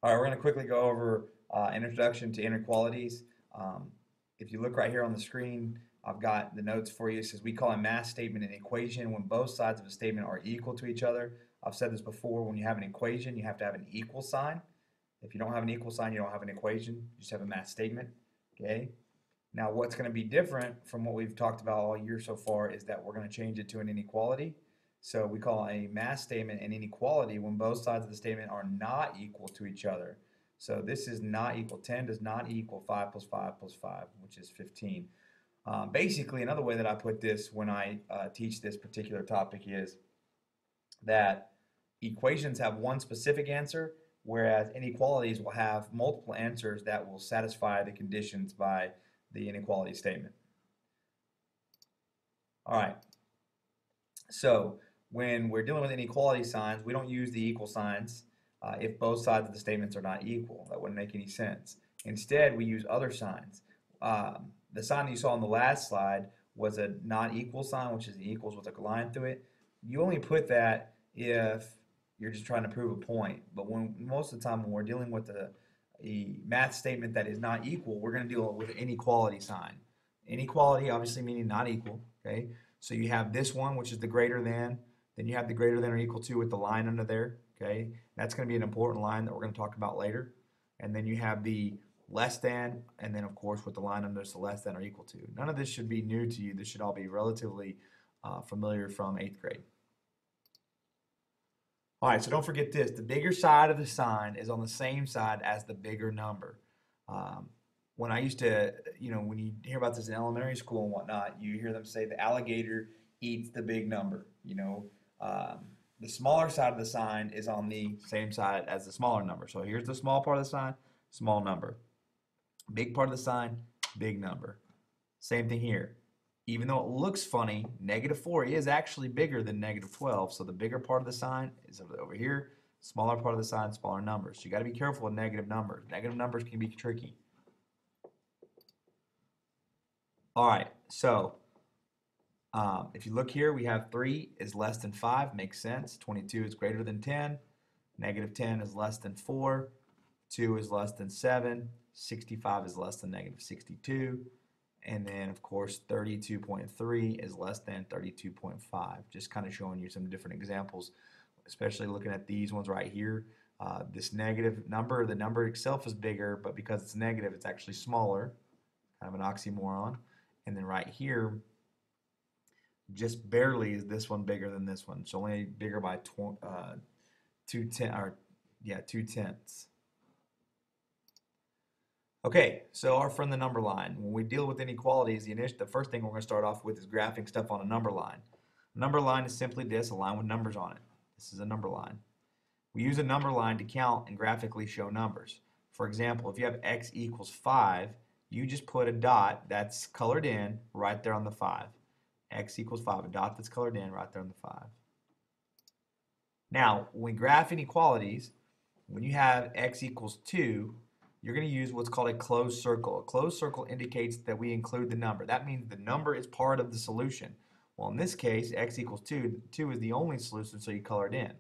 All right, we're going to quickly go over introduction to inequalities. Um, if you look right here on the screen, I've got the notes for you. It says we call a math statement an equation when both sides of a statement are equal to each other. I've said this before. When you have an equation, you have to have an equal sign. If you don't have an equal sign, you don't have an equation. You just have a math statement. Okay. Now, what's going to be different from what we've talked about all year so far is that we're going to change it to an inequality. So we call a math statement an inequality when both sides of the statement are not equal to each other. So this is not equal. 10 does not equal 5 plus 5 plus 5, which is 15. Basically, another way that I put this when I teach this particular topic is that equations have one specific answer, whereas inequalities will have multiple answers that will satisfy the conditions by the inequality statement. All right, so when we're dealing with inequality signs, we don't use the equal signs if both sides of the statements are not equal. That wouldn't make any sense. Instead, we use other signs. The sign that you saw on the last slide was a not equal sign, which is the equals with a line through it. You only put that if you're just trying to prove a point. But most of the time when we're dealing with a math statement that is not equal, we're going to deal with an inequality sign. Inequality obviously meaning not equal, okay? So you have this one, which is the greater than, then you have the greater than or equal to with the line under there, okay? That's going to be an important line that we're going to talk about later. And then you have the less than, and then of course with the line under the less than or equal to. None of this should be new to you. This should all be relatively familiar from 8th grade. All right, so don't forget this. The bigger side of the sign is on the same side as the bigger number. Um, when I used to, when you hear about this in elementary school and whatnot, you hear them say the alligator eats the big number. The smaller side of the sign is on the same side as the smaller number. So here's the small part of the sign, small number. Big part of the sign, big number. Same thing here. Even though it looks funny, -4 is actually bigger than -12. So the bigger part of the sign is over here. Smaller part of the sign, smaller numbers. So you got to be careful with negative numbers. Negative numbers can be tricky. All right, so if you look here, we have 3 is less than 5, makes sense. 22 is greater than 10. -10 is less than 4. 2 is less than 7. 65 is less than -62. And then, of course, 32.3 is less than 32.5. Just kind of showing you some different examples, especially looking at these ones right here. This negative number, the number itself is bigger, but because it's negative, it's actually smaller. Kind of an oxymoron. And then right here, just barely is this one bigger than this one. It's only bigger by 2/10. Okay, so our friend the number line. When we deal with inequalities, the first thing we're going to start off with is graphing stuff on a number line. A number line is simply this, a line with numbers on it. This is a number line. We use a number line to count and graphically show numbers. For example, if you have x equals 5, you just put a dot that's colored in right there on the 5. X equals 5, a dot that's colored in right there on the 5. Now, when we graph inequalities, when you have x equals 2, you're going to use what's called a closed circle. A closed circle indicates that we include the number. That means the number is part of the solution. Well, in this case, x equals 2. 2 is the only solution, so you color it in.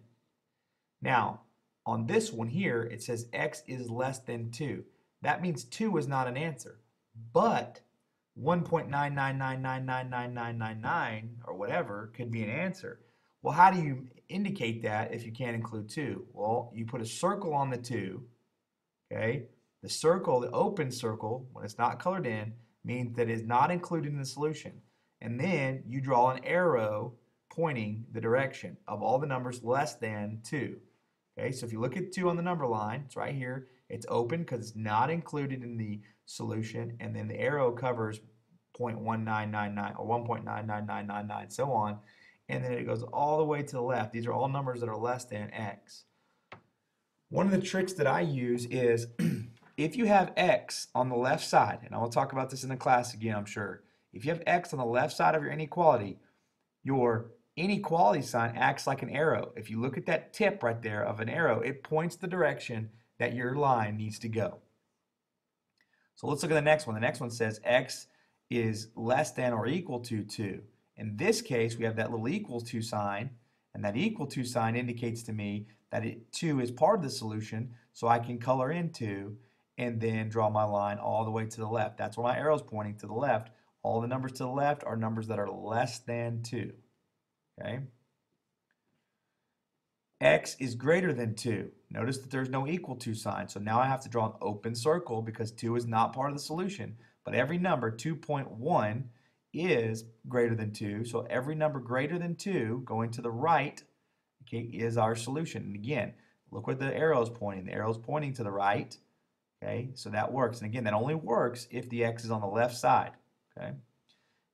Now, on this one here, it says x is less than 2. That means 2 is not an answer. But 1.999999999 or whatever could be an answer. Well, how do you indicate that if you can't include 2? Well, you put a circle on the 2, okay? The circle, the open circle, when it's not colored in, means that it is not included in the solution. And then you draw an arrow pointing the direction of all the numbers less than 2. Okay, so if you look at 2 on the number line, it's right here. It's open because it's not included in the solution. And then the arrow covers 0.1999 or 1.99999, so on. And then it goes all the way to the left. These are all numbers that are less than x. One of the tricks that I use is if you have x on the left side, and I will talk about this in the class again, I'm sure. If you have x on the left side of your inequality, your inequality sign acts like an arrow. If you look at that tip right there of an arrow, it points the direction that your line needs to go. So let's look at the next one. The next one says x is less than or equal to 2. In this case, we have that little equals to sign, and that equal to sign indicates to me that 2 is part of the solution. so I can color in 2 and then draw my line all the way to the left. That's where my arrow's pointing, to the left. All the numbers to the left are numbers that are less than 2. Okay? X is greater than 2. Notice that there's no equal to sign, so now I have to draw an open circle because 2 is not part of the solution. But every number, 2.1, is greater than 2, so every number greater than 2 going to the right, okay, is our solution. And again, look where the arrow is pointing. The arrow is pointing to the right, okay, so that works. And again, that only works if the X is on the left side, okay.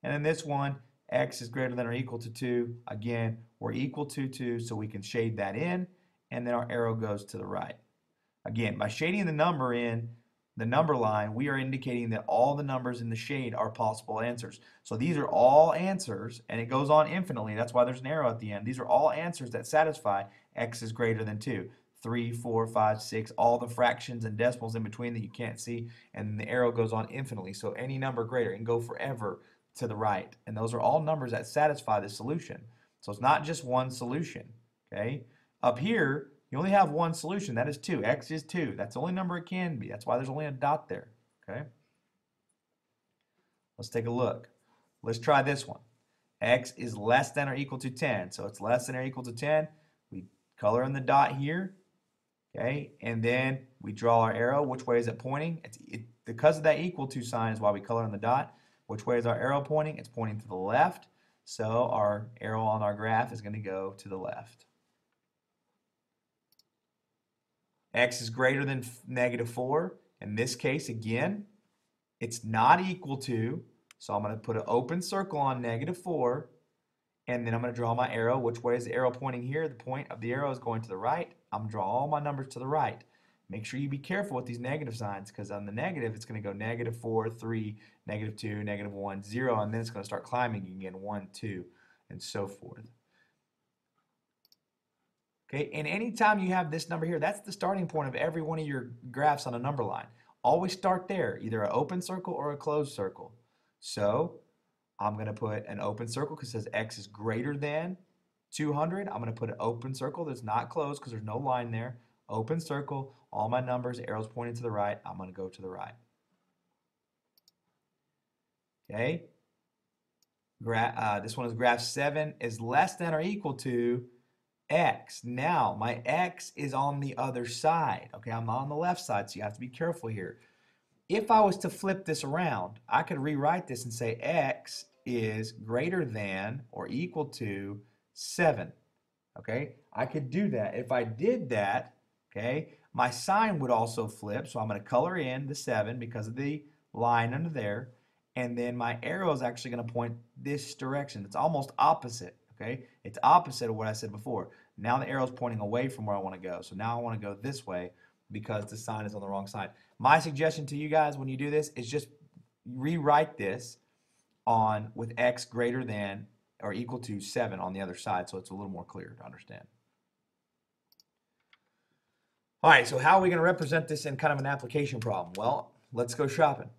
And in this one, X is greater than or equal to 2. Again, we're equal to 2, so we can shade that in, and then our arrow goes to the right. Again, by shading the number in the number line, we are indicating that all the numbers in the shade are possible answers. So these are all answers, and it goes on infinitely. That's why there's an arrow at the end. These are all answers that satisfy X is greater than 2. 3, 4, 5, 6, all the fractions and decimals in between that you can't see, and the arrow goes on infinitely. So any number greater, it can go forever to the right. And those are all numbers that satisfy the solution. So it's not just one solution, okay? Up here, you only have one solution. That is 2. X is 2. That's the only number it can be. That's why there's only a dot there, okay? Let's take a look. Let's try this one. X is less than or equal to 10. So it's less than or equal to 10. We color in the dot here, okay? And then we draw our arrow. Which way is it pointing? Because of that equal to sign is why we color in the dot. Which way is our arrow pointing? It's pointing to the left. So our arrow on our graph is going to go to the left. X is greater than -4. In this case, again, it's not equal to, so I'm going to put an open circle on -4, and then I'm going to draw my arrow. Which way is the arrow pointing here? The point of the arrow is going to the right. I'm going to draw all my numbers to the right. Make sure you be careful with these negative signs, because on the negative, it's going to go -4, 3, -2, -1, 0, and then it's going to start climbing again, 1, 2, and so forth. Okay, and anytime you have this number here, that's the starting point of every one of your graphs on a number line. Always start there, either an open circle or a closed circle. So I'm going to put an open circle because it says X is greater than 200. I'm going to put an open circle that's not closed because there's no line there. Open circle, all my numbers, arrows pointing to the right. I'm going to go to the right. Okay. This one is graph 7 is less than or equal to X. Now, my X is on the other side. Okay, I'm on the left side, so you have to be careful here. If I was to flip this around, I could rewrite this and say X is greater than or equal to 7. Okay, I could do that. If I did that, okay, my sign would also flip, so I'm going to color in the 7 because of the line under there, and then my arrow is actually going to point this direction. It's almost opposite, okay? It's opposite of what I said before. Now the arrow's pointing away from where I want to go, so now I want to go this way because the sign is on the wrong side. My suggestion to you guys when you do this is just rewrite this on with X greater than or equal to 7 on the other side, so it's a little more clear to understand. All right, so how are we going to represent this in kind of an application problem? Well, let's go shopping.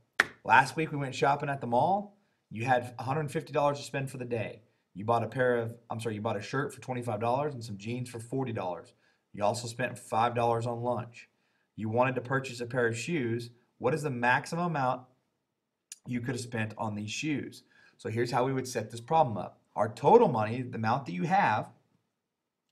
Last week we went shopping at the mall. You had $150 to spend for the day. You bought you bought a shirt for $25 and some jeans for $40. You also spent $5 on lunch. You wanted to purchase a pair of shoes. What is the maximum amount you could have spent on these shoes? So here's how we would set this problem up. Our total money, the amount that you have,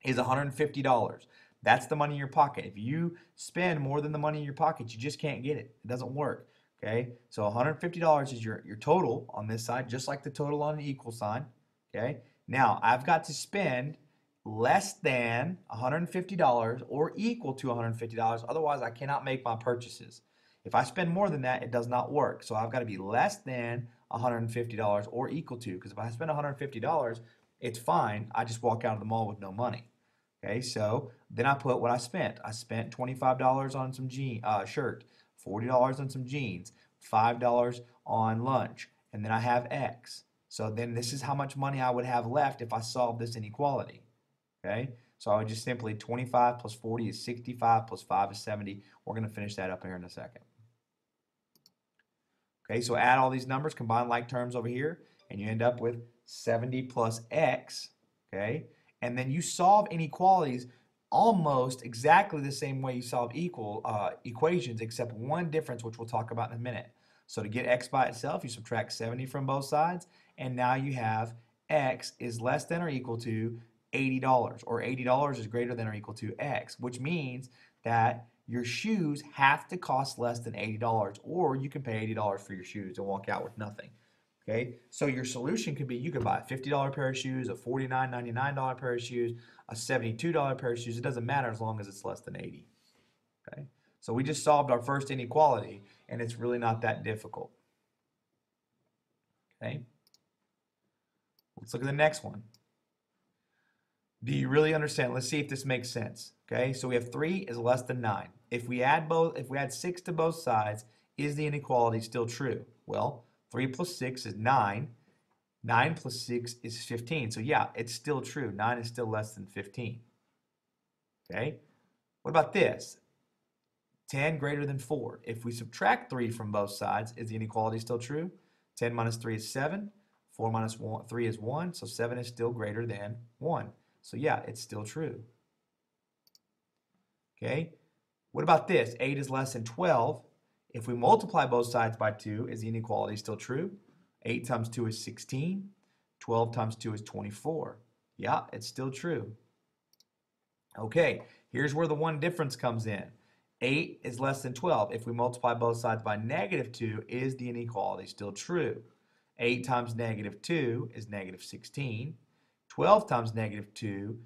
is $150. That's the money in your pocket. If you spend more than the money in your pocket, you just can't get it. It doesn't work. Okay, so $150 is your total on this side, just like the total on the equal sign. Okay, now I've got to spend less than $150 or equal to $150. Otherwise, I cannot make my purchases. If I spend more than that, it does not work. So I've got to be less than $150 or equal to, because if I spend $150, it's fine. I just walk out of the mall with no money. Okay, so then I put what I spent. I spent $25 on some shirt, $40 on some jeans, $5 on lunch, and then I have X. So then this is how much money I would have left if I solved this inequality. Okay, so I would just simply 25 plus 40 is 65 plus 5 is 70. We're going to finish that up here in a second. Okay, so add all these numbers, combine like terms over here, and you end up with 70 plus X. Okay, and then you solve inequalities almost exactly the same way you solve equations, except one difference, which we'll talk about in a minute. So to get x by itself, you subtract 70 from both sides, and now you have x is less than or equal to $80, or $80 is greater than or equal to x, which means that your shoes have to cost less than $80, or you can pay $80 for your shoes and walk out with nothing. Okay, so your solution could be you could buy a $50 pair of shoes, a $49.99 pair of shoes, a $72 pair of shoes. It doesn't matter as long as it's less than 80. Okay, so we just solved our first inequality, and it's really not that difficult. Okay, let's look at the next one. Do you really understand? Let's see if this makes sense. Okay, so we have 3 is less than 9. If we add 6 to both sides, is the inequality still true? Well, 3 plus 6 is 9. 9 plus 6 is 15. So yeah, it's still true. 9 is still less than 15. Okay, what about this? 10 greater than 4. If we subtract 3 from both sides, is the inequality still true? 10 minus 3 is 7. 4 minus 3 is 1. So 7 is still greater than 1. So yeah, it's still true. Okay, what about this? 8 is less than 12. If we multiply both sides by 2, is the inequality still true? 8 times 2 is 16. 12 times 2 is 24. Yeah, it's still true. Okay, here's where the one difference comes in. 8 is less than 12. If we multiply both sides by negative 2, is the inequality still true? 8 times negative 2 is negative 16. 12 times negative 2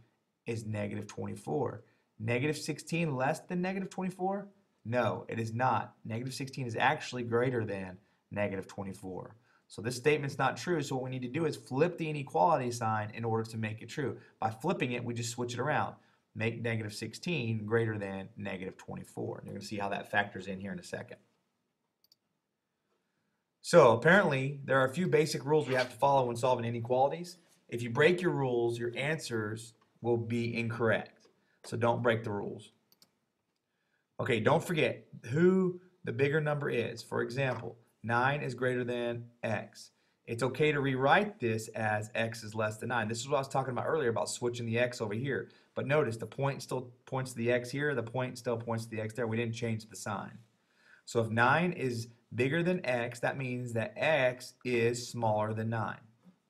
is negative 24. Negative 16 less than negative 24? No, it is not. Negative 16 is actually greater than negative 24. So this statement's not true, so what we need to do is flip the inequality sign in order to make it true. By flipping it, we just switch it around. Make negative 16 greater than negative 24. And you're going to see how that factors in here in a second. So apparently, there are a few basic rules we have to follow when solving inequalities. If you break your rules, your answers will be incorrect. So don't break the rules. Okay, don't forget who the bigger number is. For example, 9 is greater than x. It's okay to rewrite this as x is less than 9. This is what I was talking about earlier about switching the x over here. But notice the point still points to the x here, the point still points to the x there. We didn't change the sign. So if 9 is bigger than x, that means that x is smaller than 9.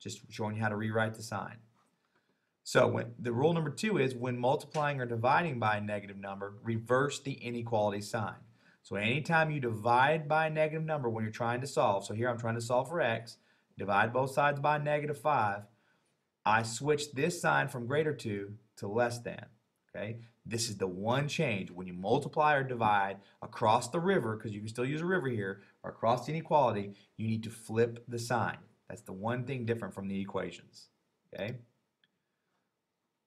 Just showing you how to rewrite the sign. So the rule number 2 is when multiplying or dividing by a negative number, reverse the inequality sign. So anytime you divide by a negative number when you're trying to solve, so here I'm trying to solve for x, divide both sides by negative 5, I switch this sign from greater to less than. Okay, this is the one change. When you multiply or divide across the river, because you can still use a river here, or across the inequality, you need to flip the sign. That's the one thing different from the equations. Okay,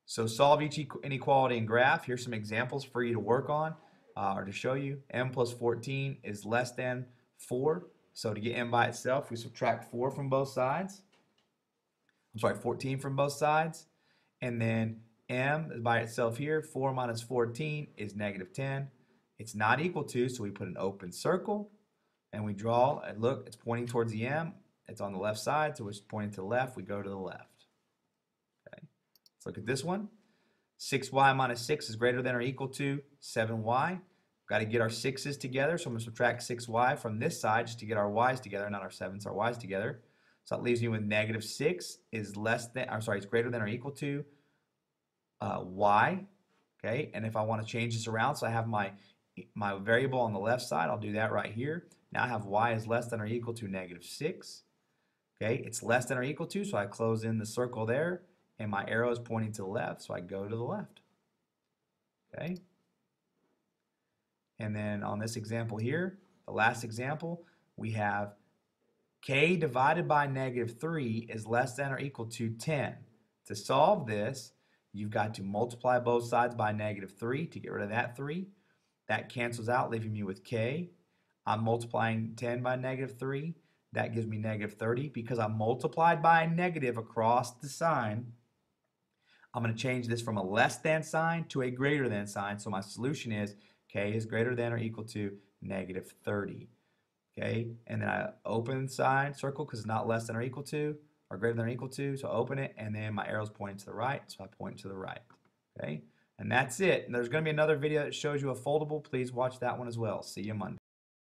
so solve each inequality in graph. Here's some examples for you to work on or to show you. M plus 14 is less than 4. So to get m by itself, we subtract 4 from both sides. I'm sorry, 14 from both sides. And then m is by itself here. 4 minus 14 is negative 10. It's not equal to, so we put an open circle. And we draw, and look, it's pointing towards the m. It's on the left side, so it's pointing to the left. We go to the left. Okay. Let's look at this one. 6y minus 6 is greater than or equal to 7y. We've got to get our 6's together, so I'm going to subtract 6y from this side just to get our y's together, not our 7's, our y's together. So that leaves me with negative 6 is less than, I'm sorry, it's greater than or equal to y. Okay, and if I want to change this around, so I have my variable on the left side, I'll do that right here. Now I have y is less than or equal to negative 6. Okay, it's less than or equal to, so I close in the circle there, and my arrow is pointing to the left, so I go to the left. Okay, and then on this example here, the last example, we have k divided by negative 3 is less than or equal to 10. To solve this, you've got to multiply both sides by negative 3 to get rid of that 3. That cancels out, leaving me with k. I'm multiplying 10 by negative 3. That gives me negative 30. Because I multiplied by a negative across the sign, I'm going to change this from a less than sign to a greater than sign. So my solution is k is greater than or equal to negative 30. Okay, and then I open sign, circle, because it's not less than or equal to, or greater than or equal to, so open it, and then my arrow's pointing to the right, so I point to the right. Okay, And that's it. And there's going to be another video that shows you a foldable. Please watch that one as well. See you Monday.